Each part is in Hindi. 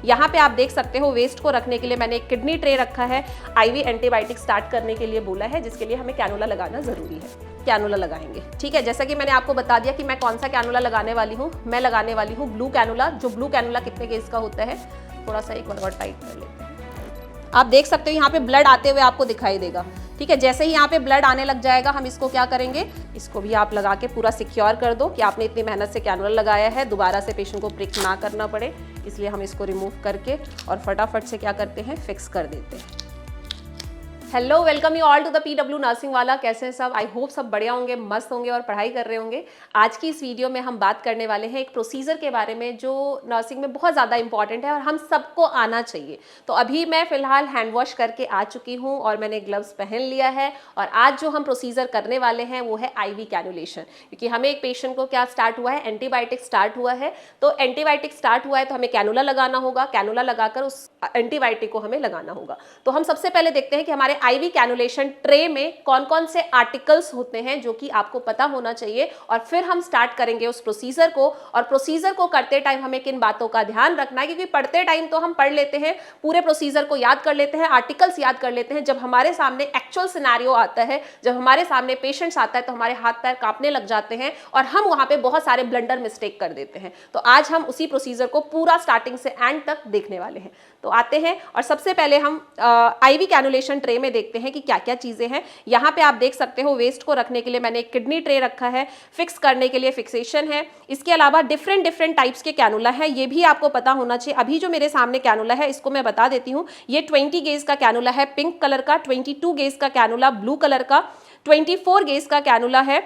यहाँ पे आप देख सकते हो वेस्ट को रखने के लिए मैंने एक किडनी ट्रे रखा है। आईवी एंटीबायोटिक स्टार्ट करने के लिए बोला है, जिसके लिए हमें कैनुला लगाना जरूरी है। कैनुला लगाएंगे, ठीक है। जैसा कि मैंने आपको बता दिया कि मैं कौन सा कैनुला लगाने वाली हूँ। मैं लगाने वाली हूँ ब्लू कैनुला। जो ब्लू कैनुला कितने गेज का होता है, थोड़ा सा एक बार और टाइट कर लेते हैं। आप देख सकते हो यहाँ पे ब्लड आते हुए आपको दिखाई देगा, ठीक है। जैसे ही यहाँ पे ब्लड आने लग जाएगा, हम इसको क्या करेंगे, इसको भी आप लगा के पूरा सिक्योर कर दो कि आपने इतनी मेहनत से कैनुला लगाया है, दोबारा से पेशेंट को प्रिक ना करना पड़े। इसलिए हम इसको रिमूव करके और फटाफट से क्या करते हैं, फिक्स कर देते हैं। Hello, welcome you all to the PW nursing वाला। कैसे हैं सब? आई होप सब बढ़िया होंगे, मस्त होंगे और पढ़ाई कर रहे होंगे। आज की इस वीडियो में हम बात करने वाले हैं एक प्रोसीजर के बारे में जो नर्सिंग में बहुत ज़्यादा इंपॉर्टेंट है और हम सबको आना चाहिए। तो अभी मैं फ़िलहाल हैंड वॉश करके आ चुकी हूँ और मैंने ग्लव्स पहन लिया है। और आज जो हम प्रोसीजर करने वाले हैं वो है आईवी कैनुलेशन, क्योंकि हमें एक पेशेंट को क्या स्टार्ट हुआ है, एंटीबायोटिक स्टार्ट हुआ है। तो एंटीबायोटिक स्टार्ट हुआ है तो हमें कैनुला लगाना होगा। कैनुला लगाकर उस एंटीबायोटिक को हमें लगाना होगा। तो हम सबसे पहले देखते हैं कि हमारे आईवी कैनुलेशन ट्रे में कौन कौन से आर्टिकल्स होते हैं जो कि आपको पता होना चाहिए, और फिर हम स्टार्ट करेंगे उस प्रोसीजर को। और प्रोसीजर को करते टाइम हमें किन बातों का ध्यान रखना है, क्योंकि पढ़ते टाइम तो हम पढ़ लेते हैं, पूरे प्रोसीजर को याद कर लेते हैं, आर्टिकल्स याद कर लेते हैं। जब हमारे सामने एक्चुअल सिनेरियो आता है, जब हमारे सामने पेशेंट्स आता है, तो हमारे हाथ पैर कांपने लग जाते हैं और हम वहां पे बहुत सारे ब्लंडर मिस्टेक कर देते हैं। तो आज हम उसी प्रोसीजर को पूरा स्टार्टिंग से एंड तक देखने वाले हैं। तो आते हैं और सबसे पहले हम आईवी कैनुलेशन ट्रे में देखते हैं कि क्या क्या चीजें हैं। यहाँ पे आप देख सकते हो वेस्ट को रखने के लिए मैंने एक किडनी ट्रे रखा है, फिक्स करने के लिए फिक्सेशन है। इसके अलावा डिफरेंट टाइप्स के कैनुला है, ये भी आपको पता होना चाहिए। अभी जो मेरे सामने कैनुला है इसको मैं बता देती हूँ। ये 20 गेज का कैनुला है पिंक कलर का, 22 गेज का कैनुला ब्लू कलर का, 24 गेज का कैनुला है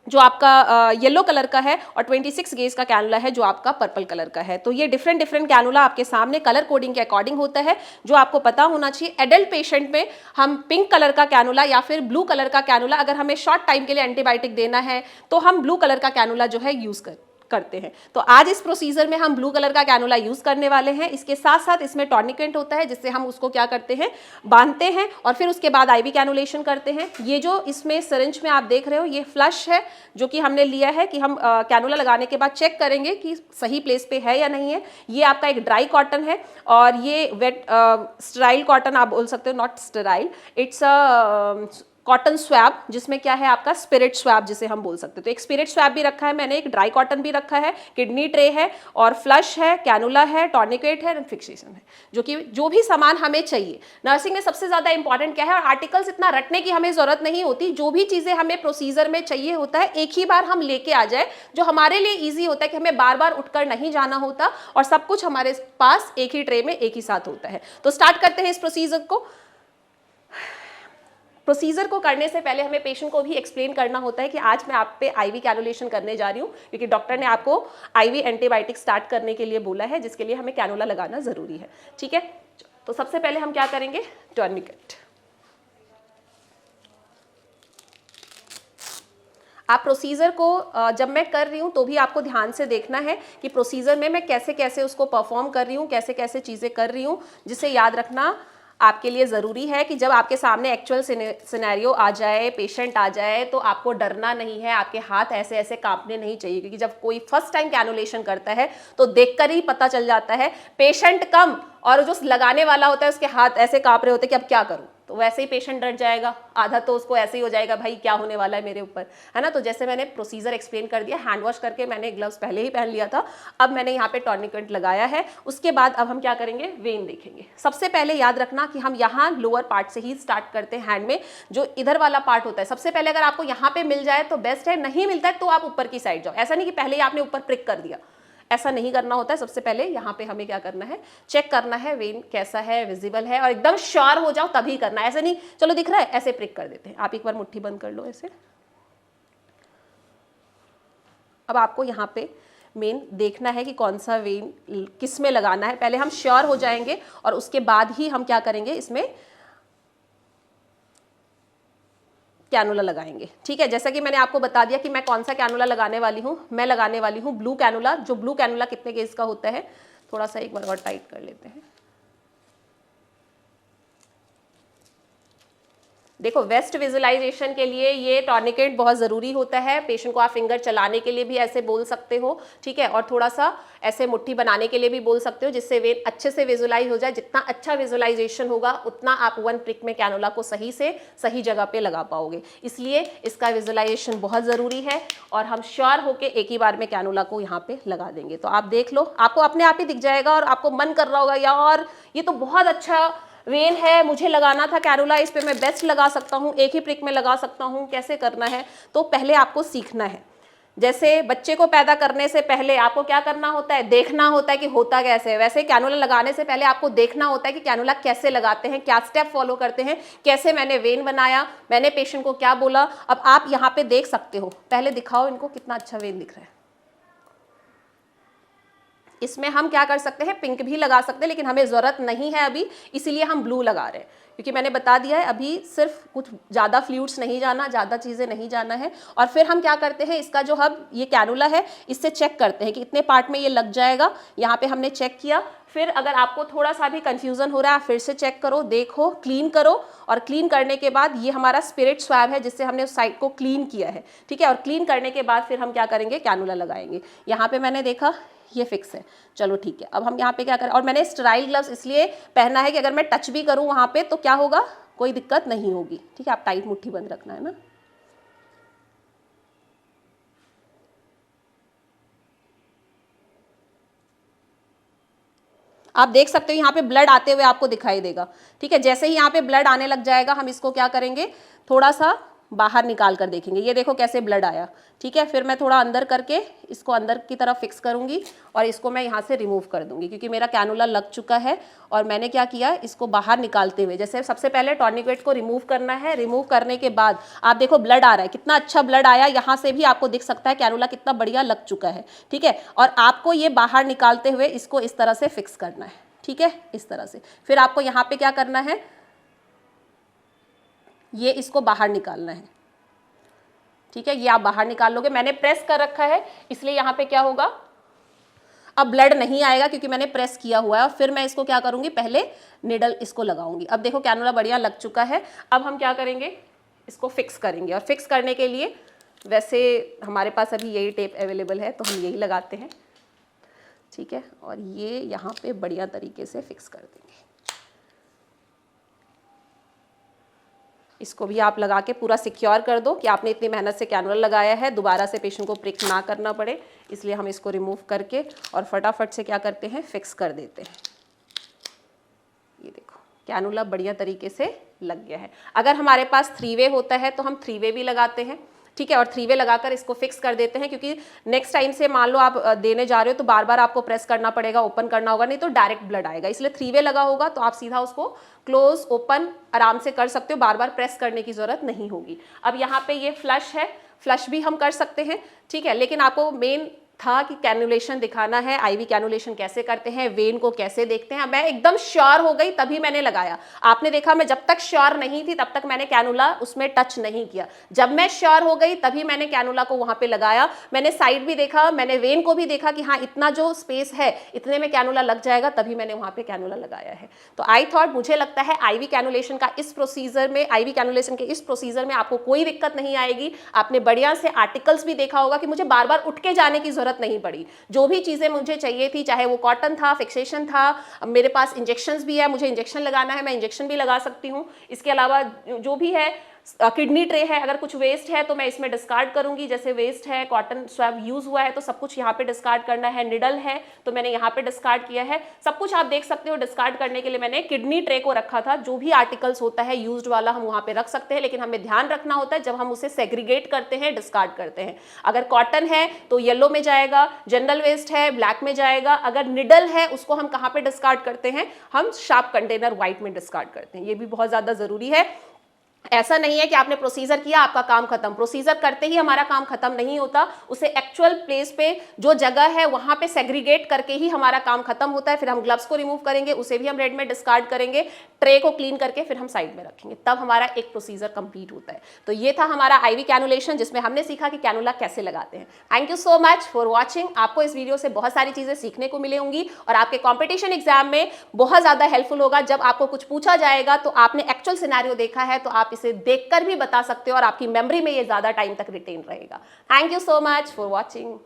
जो आपका येलो कलर का है, और 26 गेज का कैनुला है जो आपका पर्पल कलर का है। तो ये डिफरेंट कैनुला आपके सामने कलर कोडिंग के अकॉर्डिंग होता है, जो आपको पता होना चाहिए। एडल्ट पेशेंट में हम पिंक कलर का कैनुला या फिर ब्लू कलर का कैनुला, अगर हमें शॉर्ट टाइम के लिए एंटीबायोटिक देना है तो हम ब्लू कलर का कैनुला जो है यूज करते हैं। तो आज इस प्रोसीजर में हम ब्लू कलर का कैनुला यूज करने वाले हैं। इसके साथ साथ इसमें टॉर्निकेंट होता है, जिससे हम उसको क्या करते हैं, बांधते हैं और फिर उसके बाद आईवी कैनुलेशन करते हैं। ये जो इसमें सिरिंज में आप देख रहे हो, ये फ्लश है जो कि हमने लिया है कि हम कैनुला लगाने के बाद चेक करेंगे कि सही प्लेस पे है या नहीं है। ये आपका एक ड्राई कॉटन है और ये वेट स्टेराइल कॉटन आप बोल सकते हो, not sterile, it's a cotton swab, जिसमें क्या है आपका स्पिरिट स्वैब जिसे हम बोल सकते हैं। तो एक स्पिरिट स्वैब भी रखा है मैंने, एक ड्राई कॉटन भी रखा है, किडनी ट्रे है और फ्लश है, कैनुला है, टॉर्निकेट है, फिक्सेशन है, जो भी सामान हमें चाहिए। नर्सिंग में सबसे ज्यादा इंपॉर्टेंट क्या है, और आर्टिकल्स इतना रटने की हमें जरूरत नहीं होती। जो भी चीजें हमें प्रोसीजर में चाहिए होता है एक ही बार हम लेके आ जाए, जो हमारे लिए ईजी होता है कि हमें बार बार उठकर नहीं जाना होता और सब कुछ हमारे पास एक ही ट्रे में एक ही साथ होता है। तो स्टार्ट करते हैं इस प्रोसीजर को। प्रोसीजर को करने से पहले हमें पेशेंट को भी एक्सप्लेन करना होता है कि आज मैं आप पे आईवी कैनुलेशन करने जा रही हूँ, क्योंकि डॉक्टर ने आपको आईवी एंटीबायोटिक स्टार्ट करने के लिए बोला है, जिसके लिए हमें कैनुला लगाना जरूरी है, ठीक है। तो सबसे पहले हम क्या करेंगे, टर्निकेट। आप प्रोसीजर को जब मैं कर रही हूँ तो भी आपको ध्यान से देखना है कि प्रोसीजर में मैं कैसे कैसे उसको परफॉर्म कर रही हूँ, कैसे कैसे चीज़ें कर रही हूँ, जिसे याद रखना आपके लिए ज़रूरी है कि जब आपके सामने एक्चुअल सिनेरियो आ जाए, पेशेंट आ जाए, तो आपको डरना नहीं है, आपके हाथ ऐसे ऐसे कांपने नहीं चाहिए। क्योंकि जब कोई फर्स्ट टाइम कैनुलेशन करता है तो देखकर ही पता चल जाता है, पेशेंट कम और जो लगाने वाला होता है उसके हाथ ऐसे कांप रहे होते हैं कि अब क्या करूं। तो वैसे ही पेशेंट डर जाएगा, आधा तो उसको ऐसे ही हो जाएगा, भाई क्या होने वाला है मेरे ऊपर, है ना। तो जैसे मैंने प्रोसीजर एक्सप्लेन कर दिया, हैंड वॉश करके मैंने ग्लव्स पहले ही पहन लिया था, अब मैंने यहाँ पे टॉर्निकेट लगाया है। उसके बाद अब हम क्या करेंगे, वेन देखेंगे। सबसे पहले याद रखना कि हम यहाँ लोअर पार्ट से ही स्टार्ट करते हैं। हैंड में जो इधर वाला पार्ट होता है, सबसे पहले अगर आपको यहाँ पे मिल जाए तो बेस्ट है, नहीं मिलता है तो आप ऊपर की साइड जाओ। ऐसा नहीं कि पहले ही आपने ऊपर प्रिक कर दिया, ऐसा नहीं करना होता है। सबसे पहले यहाँ पे हमें क्या करना है, चेक करना है वेन कैसा है, विजिबल है, और एकदम श्योर हो जाओ तभी करना है। ऐसा नहीं चलो दिख रहा है ऐसे प्रिक कर देते हैं। आप एक बार मुट्ठी बंद कर लो ऐसे। अब आपको यहाँ पे मेन देखना है कि कौन सा वेन किस में लगाना है। पहले हम श्योर हो जाएंगे और उसके बाद ही हम क्या करेंगे, इसमें कैनुला लगाएंगे, ठीक है। जैसा कि मैंने आपको बता दिया कि मैं कौन सा कैनुला लगाने वाली हूँ। मैं लगाने वाली हूँ ब्लू कैनुला। जो ब्लू कैनुला कितने गेज का होता है, थोड़ा सा एक बार और टाइट कर लेते हैं। देखो वेस्ट विजुअलाइजेशन के लिए ये टॉर्निकेट बहुत ज़रूरी होता है। पेशेंट को आप फिंगर चलाने के लिए भी ऐसे बोल सकते हो, ठीक है, और थोड़ा सा ऐसे मुट्ठी बनाने के लिए भी बोल सकते हो, जिससे वेन अच्छे से विजुअलाइज हो जाए। जितना अच्छा विजुअलाइजेशन होगा उतना आप 1 प्रिक में कैनुला को सही से सही जगह पे लगा पाओगे। इसलिए इसका विजुअलाइजेशन बहुत ज़रूरी है और हम श्योर होकर एक ही बार में कैनुला को यहाँ पे लगा देंगे। तो आप देख लो, आपको अपने आप ही दिख जाएगा और आपको मन कर रहा होगा यार ये तो बहुत अच्छा वेन है, मुझे लगाना था कैनुला, इस पे मैं बेस्ट लगा सकता हूँ, एक ही प्रिक में लगा सकता हूँ, कैसे करना है। तो पहले आपको सीखना है। जैसे बच्चे को पैदा करने से पहले आपको क्या करना होता है, देखना होता है कि होता कैसे है। वैसे कैनुला लगाने से पहले आपको देखना होता है कि कैनुला कैसे लगाते हैं, क्या स्टेप फॉलो करते हैं, कैसे मैंने वेन बनाया, मैंने पेशेंट को क्या बोला। अब आप यहाँ पे देख सकते हो, पहले दिखाओ इनको कितना अच्छा वेन दिख रहा है। इसमें हम क्या कर सकते हैं, पिंक भी लगा सकते हैं, लेकिन हमें ज़रूरत नहीं है अभी, इसीलिए हम ब्लू लगा रहे हैं। क्योंकि मैंने बता दिया है अभी सिर्फ कुछ ज़्यादा फ्लूइड्स नहीं जाना, ज़्यादा चीज़ें नहीं जाना है। और फिर हम क्या करते हैं, इसका जो हम ये कैनुला है इससे चेक करते हैं कि इतने पार्ट में ये लग जाएगा। यहाँ पे हमने चेक किया। फिर अगर आपको थोड़ा सा भी कन्फ्यूज़न हो रहा है, फिर से चेक करो, देखो, क्लीन करो। और क्लीन करने के बाद ये हमारा स्पिरिट स्वैब है जिससे हमने उस साइड को क्लीन किया है, ठीक है। और क्लीन करने के बाद फिर हम क्या करेंगे, कैनुला लगाएंगे। यहाँ पर मैंने देखा ये फिक्स है, चलो ठीक है। अब हम यहाँ पे क्या करें, और मैंने स्टेराइल ग्लव्स इसलिए पहना है कि अगर मैं टच भी करूँ वहाँ पे तो क्या होगा, कोई दिक्कत नहीं होगी, ठीक है। आप टाइट मुट्ठी बंद रखना है ना। आप देख सकते हो यहाँ पे ब्लड आते हुए आपको दिखाई देगा, ठीक है। जैसे ही यहाँ पे ब्लड आने लग जाएगा हम इसको क्या करेंगे, थोड़ा सा बाहर निकाल कर देखेंगे। ये देखो कैसे ब्लड आया, ठीक है। फिर मैं थोड़ा अंदर करके इसको अंदर की तरफ फिक्स करूंगी और इसको मैं यहाँ से रिमूव कर दूंगी, क्योंकि मेरा कैनुला लग चुका है। और मैंने क्या किया, इसको बाहर निकालते हुए, जैसे सबसे पहले टॉर्निकेट को रिमूव करना है। रिमूव करने के बाद आप देखो ब्लड आ रहा है, कितना अच्छा ब्लड आया। यहाँ से भी आपको दिख सकता है कैनुला कितना बढ़िया लग चुका है, ठीक है। और आपको ये बाहर निकालते हुए इसको इस तरह से फिक्स करना है, ठीक है, इस तरह से। फिर आपको यहाँ पे क्या करना है, ये इसको बाहर निकालना है, ठीक है। ये आप बाहर निकाल लोगे। मैंने प्रेस कर रखा है इसलिए यहाँ पे क्या होगा, अब ब्लड नहीं आएगा क्योंकि मैंने प्रेस किया हुआ है। और फिर मैं इसको क्या करूँगी, पहले निडल इसको लगाऊंगी। अब देखो कैनुला बढ़िया लग चुका है। अब हम क्या करेंगे, इसको फिक्स करेंगे। और फिक्स करने के लिए वैसे हमारे पास अभी यही टेप अवेलेबल है तो हम यही लगाते हैं, ठीक है। और ये यहाँ पे बढ़िया तरीके से फिक्स कर देंगे। इसको भी आप लगा के पूरा सिक्योर कर दो कि आपने इतनी मेहनत से कैनुला लगाया है, दोबारा से पेशेंट को प्रिक ना करना पड़े। इसलिए हम इसको रिमूव करके और फटाफट से क्या करते हैं, फिक्स कर देते हैं। ये देखो कैनुला बढ़िया तरीके से लग गया है। अगर हमारे पास 3 वे होता है तो हम 3 वे भी लगाते हैं, ठीक है। और 3 वे लगाकर इसको फिक्स कर देते हैं, क्योंकि नेक्स्ट टाइम से मान लो आप देने जा रहे हो तो बार बार आपको प्रेस करना पड़ेगा, ओपन करना होगा, नहीं तो डायरेक्ट ब्लड आएगा। इसलिए 3 वे लगा होगा तो आप सीधा उसको क्लोज ओपन आराम से कर सकते हो, बार बार प्रेस करने की जरूरत नहीं होगी। अब यहाँ पे ये फ्लश है, फ्लश भी हम कर सकते हैं, ठीक है। लेकिन आपको मेन था कि कैनुलेशन दिखाना है, आईवी कैनुलेशन कैसे करते हैं, वेन को कैसे देखते हैं। मैं एकदम श्योर हो गई तभी मैंने लगाया। आपने देखा मैं जब तक श्योर नहीं थी तब तक मैंने कैनुला उसमें टच नहीं किया। जब मैं श्योर हो गई तभी मैंने कैनुला को वहां पे लगाया। मैंने साइड भी देखा, मैंने वेन को भी देखा कि हाँ इतना जो स्पेस है इतने में कैनुला लग जाएगा, तभी मैंने वहां पे कैनुला लगाया है। तो आई थॉट, मुझे लगता है आईवी कैनुलेशन का इस प्रोसीजर में, आईवी कैनुलेशन के इस प्रोसीजर में आपको कोई दिक्कत नहीं आएगी। आपने बढ़िया से आर्टिकल्स भी देखा होगा कि मुझे बार बार उठ के जाने की जरूरत नहीं पड़ी। जो भी चीजें मुझे चाहिए थी, चाहे वो कॉटन था, फिक्सेशन था, मेरे पास इंजेक्शंस भी है, मुझे इंजेक्शन लगाना है मैं इंजेक्शन भी लगा सकती हूँ। इसके अलावा जो भी है, किडनी ट्रे है, अगर कुछ वेस्ट है तो मैं इसमें डिस्कार्ड करूंगी। जैसे वेस्ट है, कॉटन स्वैब यूज हुआ है तो सब कुछ यहाँ पे डिस्कार्ड करना है। निडल है तो मैंने यहाँ पे डिस्कार्ड किया है। सब कुछ आप देख सकते हो। डिस्कार्ड करने के लिए मैंने किडनी ट्रे को रखा था। जो भी आर्टिकल्स होता है यूज्ड वाला हम वहाँ पे रख सकते हैं, लेकिन हमें ध्यान रखना होता है जब हम उसे सेग्रीगेट करते हैं, डिस्कार्ड करते हैं। अगर कॉटन है तो येलो में जाएगा, जनरल वेस्ट है ब्लैक में जाएगा। अगर निडल है उसको हम कहाँ पे डिस्कार्ड करते हैं, हम शार्प कंटेनर व्हाइट में डिस्कार्ड करते हैं। ये भी बहुत ज्यादा जरूरी है। ऐसा नहीं है कि आपने प्रोसीजर किया आपका काम खत्म। प्रोसीजर करते ही हमारा काम खत्म नहीं होता, उसे एक्चुअल प्लेस पे जो जगह है वहां पे सेग्रीगेट करके ही हमारा काम खत्म होता है। फिर हम ग्लव्स को रिमूव करेंगे, उसे भी हम रेड में डिस्कार्ड करेंगे, ट्रे को क्लीन करके फिर हम साइड में रखेंगे, तब हमारा एक प्रोसीजर कंप्लीट होता है। तो ये था हमारा आईवी कैनुलेशन, जिसमें हमने सीखा कि कैनुला कैसे लगाते हैं। Thank you so much for watching. आपको इस वीडियो से बहुत सारी चीजें सीखने को मिलेंगी और आपके कॉम्पिटिशन एग्जाम में बहुत ज्यादा हेल्पफुल होगा। जब आपको कुछ पूछा जाएगा तो आपने एक्चुअल सिनेरियो देखा है तो आप इसे देखकर भी बता सकते हो और आपकी मेमोरी में ये ज़्यादा टाइम तक रिटेन रहेगा। Thank you so much for watching.